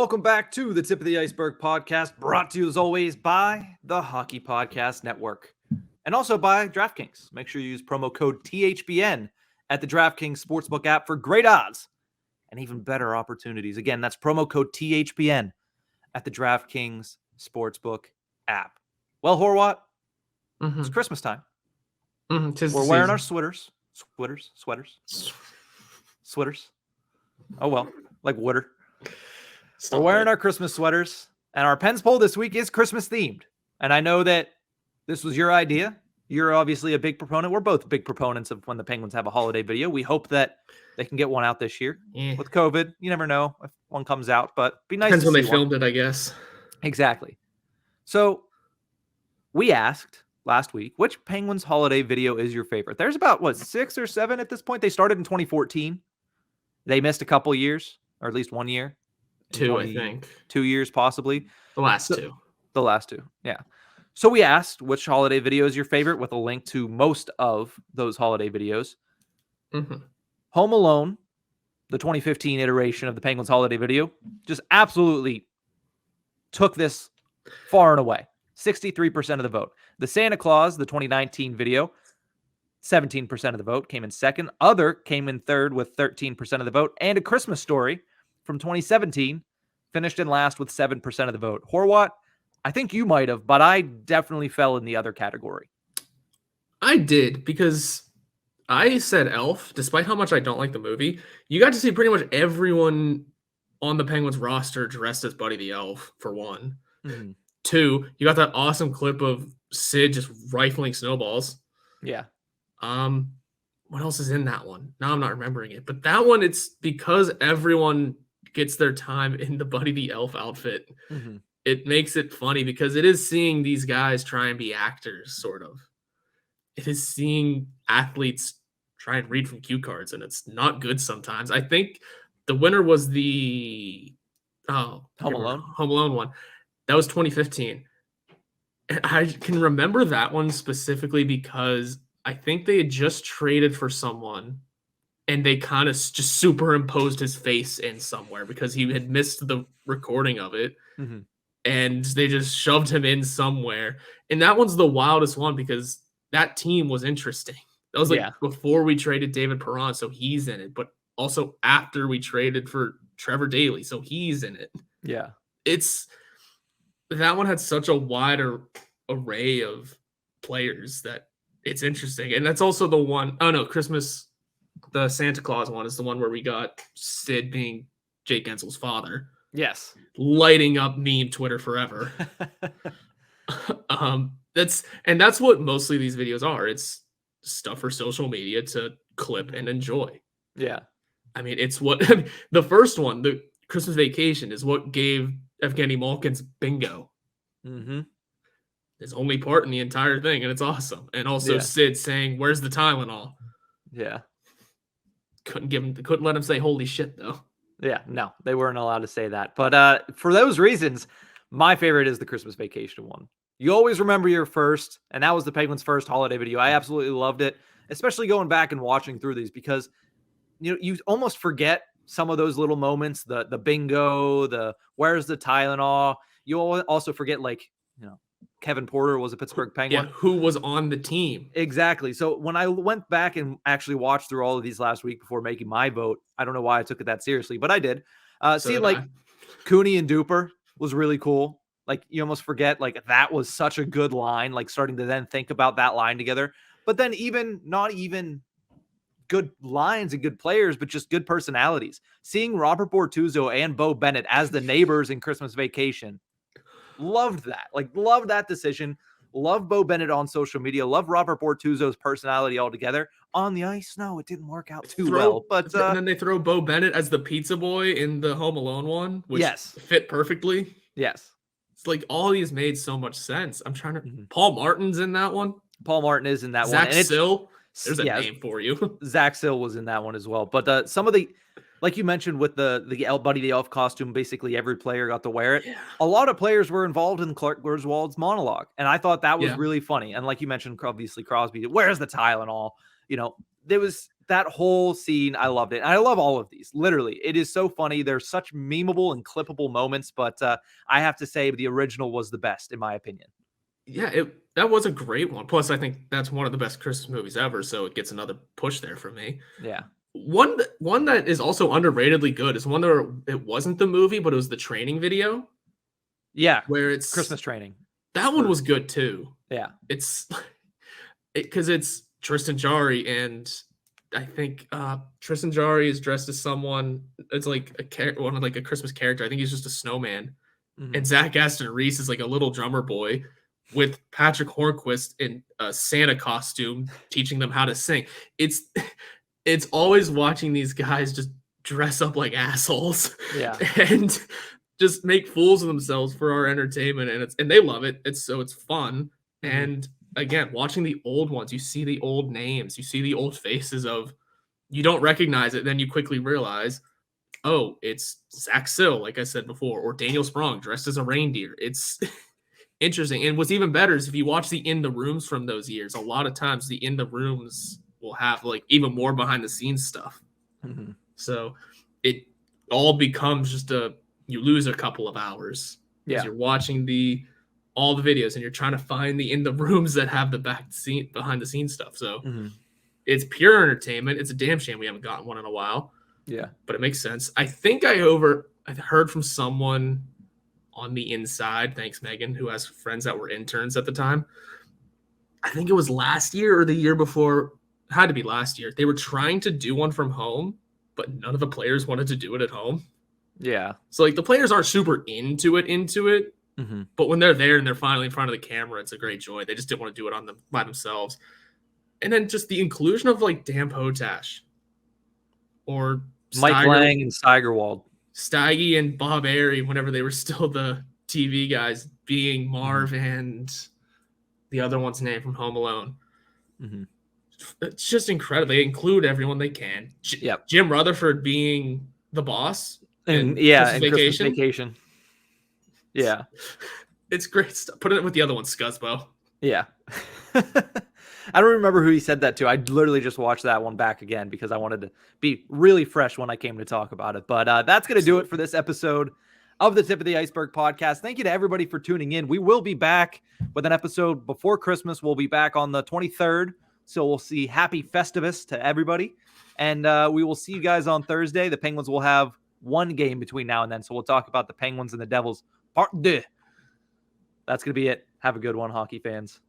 welcome back to the Tip of the Ice-Burgh podcast, brought to you as always by the Hockey Podcast Network and also by DraftKings. Make sure you use promo code THBN at the DraftKings Sportsbook app for great odds and even better opportunities. Again, that's promo code THBN at the DraftKings Sportsbook app. Well, Horwat, it's Christmas time. We're wearing our sweaters. Oh, well, like water. We're wearing our Christmas sweaters, and our Pens poll this week is Christmas themed. And I know that this was your idea. You're obviously a big proponent. We're both big proponents of when the Penguins have a holiday video. We hope that they can get one out this year. With COVID, you never know if one comes out, but be nice. Depends when they filmed it, I guess. Exactly. So we asked last week, which Penguins holiday video is your favorite? There's about, 6 or 7 at this point. They started in 2014. They missed a couple years, or at least 1 year. 2, I think. 2 years, possibly. The last two. The last two, yeah. So we asked which holiday video is your favorite with a link to most of those holiday videos. Home Alone, the 2015 iteration of the Penguins holiday video, just absolutely took this far and away. 63% of the vote. The Santa Claus, the 2019 video, 17% of the vote, came in second. Other came in third with 13% of the vote. And A Christmas Story from 2017 finished in last with 7% of the vote. Horwat, I think you might have, but I definitely fell in the other category. I did, because I said Elf, despite how much I don't like the movie. You got to see pretty much everyone on the Penguins roster dressed as Buddy the Elf, for one. 2, you got that awesome clip of Sid just rifling snowballs. Yeah. What else is in that one? Now I'm not remembering it. But that one, it's because everyone gets their time in the Buddy the Elf outfit. It makes it funny because it is seeing these guys try and be actors, sort of. It is seeing athletes try and read from cue cards, and it's not good sometimes. I think the winner was the Home Alone one. That was 2015. And I can remember that one specifically because I think they had just traded for someone and they kind of just superimposed his face in somewhere because he had missed the recording of it. And they just shoved him in somewhere. And that one's the wildest one because that team was interesting. That was before we traded David Perron, so he's in it. But also after we traded for Trevor Daley, so he's in it. Yeah. That one had such a wide array of players that it's interesting. And that's also the one, the Santa Claus one is the one where we got Sid being Jake Gensel's father. Yes. Lighting up meme Twitter forever. That's what mostly these videos are. It's stuff for social media to clip and enjoy. Yeah. I mean, it's what the first one, the Christmas Vacation, is what gave Evgeny Malkin's bingo. His only part in the entire thing, and it's awesome. And also Sid saying, "Where's the Tylenol?" Yeah. Couldn't let him say "holy shit" though. Yeah, no, they weren't allowed to say that. But for those reasons, my favorite is the Christmas Vacation one. You always remember your first, and that was the Penguins' first holiday video. I absolutely loved it, especially going back and watching through these because you almost forget some of those little moments, the bingo, the where's the Tylenol. You also forget, Kevin Porter was a Pittsburgh Penguin. Yeah, who was on the team. Exactly. So when I went back and actually watched through all of these last week before making my vote, I don't know why I took it that seriously, but I did. Cooney and Duper was really cool. You almost forget, that was such a good line, starting to then think about that line together. But then not even good lines and good players, but just good personalities. Seeing Robert Bortuzzo and Bo Bennett as the neighbors in Christmas Vacation. Loved that. Loved that decision. Love Bo Bennett on social media. Love Robert Bortuzzo's personality altogether. On the ice, no, it didn't work out too well. But and then they throw Bo Bennett as the pizza boy in the Home Alone one, which fit perfectly. Yes. It's all these made so much sense. I'm trying to Paul Martin's in that one. Paul Martin is in that Zach one. Zach Sill. There's a name for you. Zach Sill was in that one as well. But some of the, like you mentioned with the Buddy the Elf costume, basically every player got to wear it. Yeah. A lot of players were involved in Clark Griswold's monologue. And I thought that was really funny. And like you mentioned, obviously Crosby, where's the Tylenol? there was that whole scene. I loved it. I love all of these. Literally, it is so funny. There's such memeable and clippable moments, but I have to say the original was the best in my opinion. Yeah, that was a great one. Plus, I think that's one of the best Christmas movies ever, so it gets another push there for me. Yeah. One that is also underratedly good is one that it wasn't the movie, but it was the training video. Where it's Christmas training. That one was good too. Yeah. It's because it's Tristan Jarry, and I think Tristan Jarry is dressed as someone. It's like a Christmas character. I think he's just a snowman. And Zach Aston Reese is like a little drummer boy with Patrick Hornquist in a Santa costume teaching them how to sing. It's always watching these guys just dress up like assholes. Yeah. And just make fools of themselves for our entertainment, and they love it. It's fun. And again, watching the old ones, you see the old names, you see the old faces of, you don't recognize it, then you quickly realize, oh, it's Zach Sill, like I said before, or Daniel Sprong dressed as a reindeer. It's interesting. And what's even better is if you watch the In the Rooms from those years, a lot of times the In the Rooms will have like even more behind the scenes stuff. So it all becomes just you lose a couple of hours because you're watching all the videos and you're trying to find the In the Rooms that have the behind the scenes stuff. So it's pure entertainment. It's a damn shame we haven't gotten one in a while. Yeah. But it makes sense. I think I heard from someone on the inside, thanks Megan, who has friends that were interns at the time. I think it was last year or the year before. It had to be last year. They were trying to do one from home, but none of the players wanted to do it at home. Yeah. So like the players aren't super into it. But when they're there and they're finally in front of the camera, it's a great joy. They just didn't want to do it by themselves. And then just the inclusion of like Dan Potash or Mike Lang and Steigerwald. Steige and Bob Airy, whenever they were still the TV guys, being Marv and the other one's name from Home Alone. It's just incredible. They include everyone they can. Jim Rutherford being the boss. And Christmas Vacation. Yeah. It's great stuff. Put it with the other one, Scuzzbo. Yeah. I don't remember who he said that to. I literally just watched that one back again because I wanted to be really fresh when I came to talk about it. But that's going to do it for this episode of the Tip of the Ice-Burgh podcast. Thank you to everybody for tuning in. We will be back with an episode before Christmas. We'll be back on the 23rd. So we'll see Happy Festivus to everybody. And we will see you guys on Thursday. The Penguins will have one game between now and then. So we'll talk about the Penguins and the Devils. Part 2. That's going to be it. Have a good one, hockey fans.